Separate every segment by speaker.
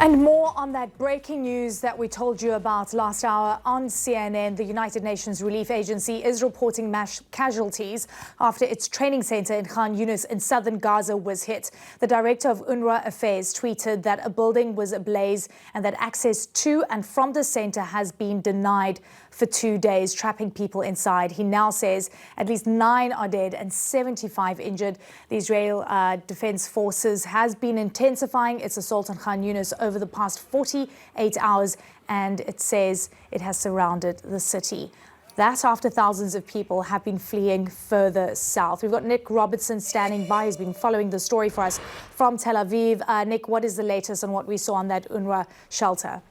Speaker 1: And more on that breaking news that we told you about last hour on CNN. The United Nations Relief Agency is reporting mass casualties after its training center in Khan Yunis in southern Gaza was hit. The director of UNRWA Affairs tweeted that a building was ablaze and that access to and from the center has been denied for 2 days, trapping people inside. He now says at least 9 are dead and 75 injured. The Israel Defense Forces has been intensifying its assault on Khan Yunis over the past 48 hours, and it says it has surrounded the city. That after thousands of people have been fleeing further south. We've got Nick Robertson standing by. He's been following the story for us from Tel Aviv. Nick, what is the latest on what we saw on that UNRWA shelter?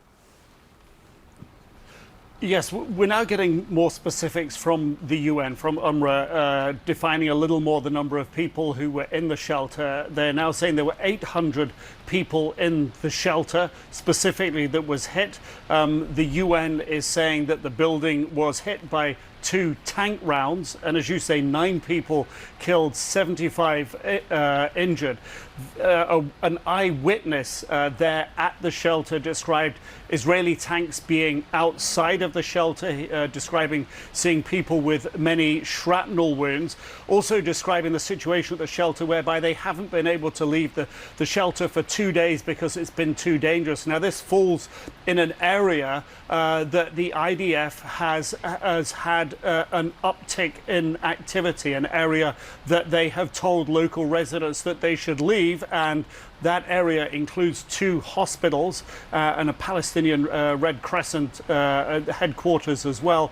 Speaker 2: Yes, we're now getting more specifics from the UN, from UNRWA, defining a little more the number of people who were in the shelter. They're now saying there were 800 people in the shelter, specifically that was hit. The UN is saying that the building was hit by 2 tank rounds, and as you say, 9 people killed, 75 injured. An eyewitness there at the shelter described Israeli tanks being outside of the shelter, describing seeing people with many shrapnel wounds, also describing the situation at the shelter whereby they haven't been able to leave the shelter for 2 days because it's been too dangerous. Now this falls in an area that the IDF has had an uptick in activity, an area that they have told local residents that they should leave, and that area includes 2 hospitals and a Palestinian Red Crescent headquarters as well.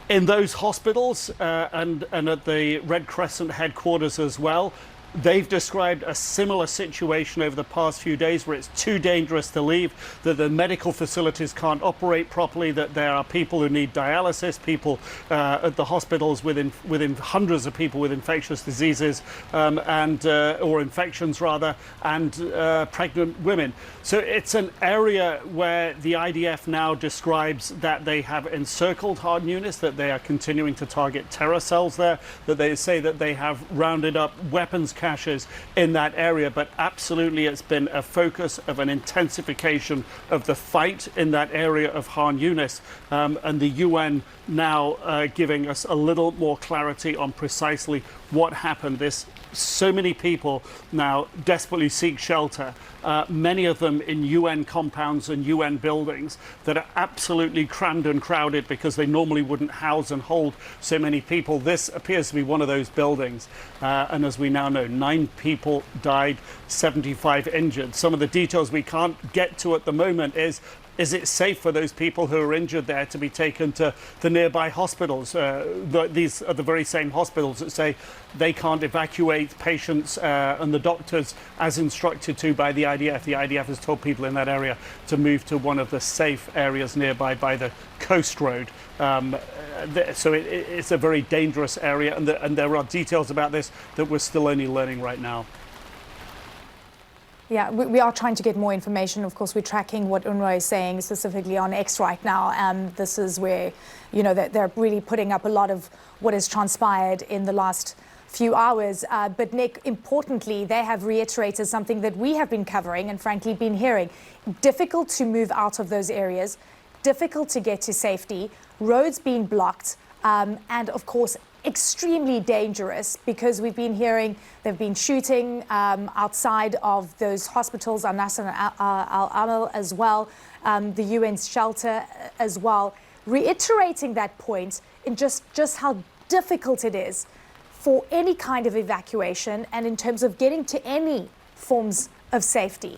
Speaker 2: In those hospitals and at the Red Crescent headquarters as well, they've described a similar situation over the past few days where it's too dangerous to leave, that the medical facilities can't operate properly, that there are people who need dialysis, people at the hospitals within hundreds of people with infectious diseases or infections rather, and pregnant women. So it's an area where the IDF now describes that they have encircled Khan Yunis, that they are continuing to target terror cells there, that they say that they have rounded up weapons caches in that area, but absolutely it's been a focus of an intensification of the fight in that area of Khan Yunis, and the UN now giving us a little more clarity on precisely what happened. So many people now desperately seek shelter, many of them in UN compounds and UN buildings that are absolutely crammed and crowded because they normally wouldn't house and hold so many people. This appears to be one of those buildings, and as we now know, 9 people died, 75 injured. Some of the details we can't get to at the moment is it safe for those people who are injured there to be taken to the nearby hospitals? These are the very same hospitals that say they can't evacuate patients and the doctors as instructed to by the IDF. The IDF has told people in that area to move to one of the safe areas nearby by the coast road. So it's a very dangerous area, and there are details about this that we're still only learning right now.
Speaker 1: Yeah, we are trying to get more information. Of course, we're tracking what UNRWA is saying specifically on X right now. This is where, you know, they're really putting up a lot of what has transpired in the last few hours. But Nick, importantly, they have reiterated something that we have been covering and frankly been hearing. Difficult to move out of those areas, difficult to get to safety, roads being blocked, and of course, extremely dangerous because we've been hearing they've been shooting outside of those hospitals, Al-Nasser and Al-Amal as well, the UN's shelter as well, reiterating that point in just how difficult it is for any kind of evacuation and in terms of getting to any forms of safety.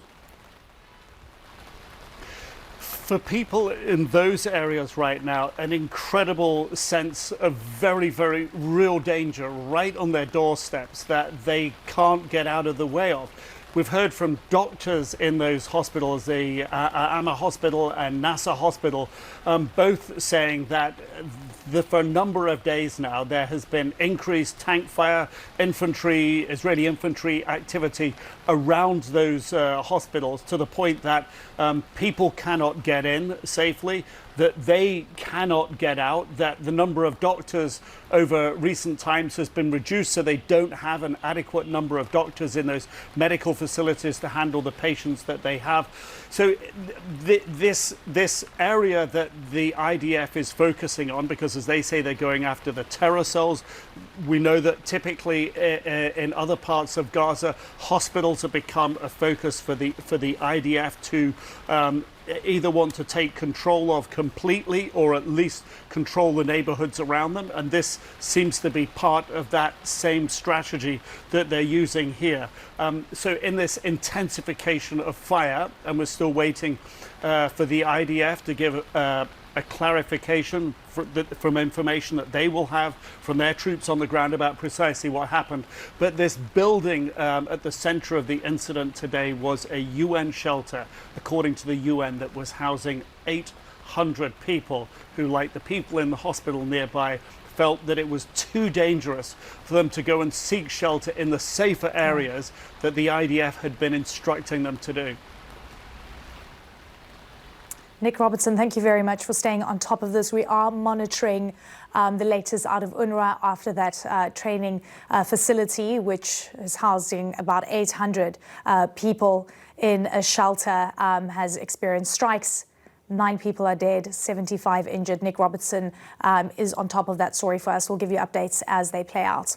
Speaker 2: For people in those areas right now, an incredible sense of very, very real danger right on their doorsteps that they can't get out of the way of. We've heard from doctors in those hospitals, the Amma Hospital and Nasser Hospital, both saying that for a number of days now there has been increased tank fire, Israeli infantry activity around those hospitals, to the point that people cannot get in safely, that they cannot get out, that the number of doctors over recent times has been reduced, so they don't have an adequate number of doctors in those medical facilities to handle the patients that they have. So this area that the IDF is focusing on, because as they say they're going after the terror cells, we know that typically in other parts of Gaza, hospitals have become a focus for the IDF to either want to take control of completely or at least control the neighborhoods around them. And this seems to be part of that same strategy that they're using here. So in this intensification of fire, and we're still waiting for the IDF to give a clarification from information that they will have from their troops on the ground about precisely what happened. But this building at the center of the incident today was a UN shelter, according to the UN, that was housing 800 people who, like the people in the hospital nearby, felt that it was too dangerous for them to go and seek shelter in the safer areas that the IDF had been instructing them to do.
Speaker 1: Nick Robertson, thank you very much for staying on top of this. We are monitoring the latest out of UNRWA after that training facility, which is housing about 800 people in a shelter, has experienced strikes. 9 people are dead, 75 injured. Nick Robertson is on top of that story for us. We'll give you updates as they play out.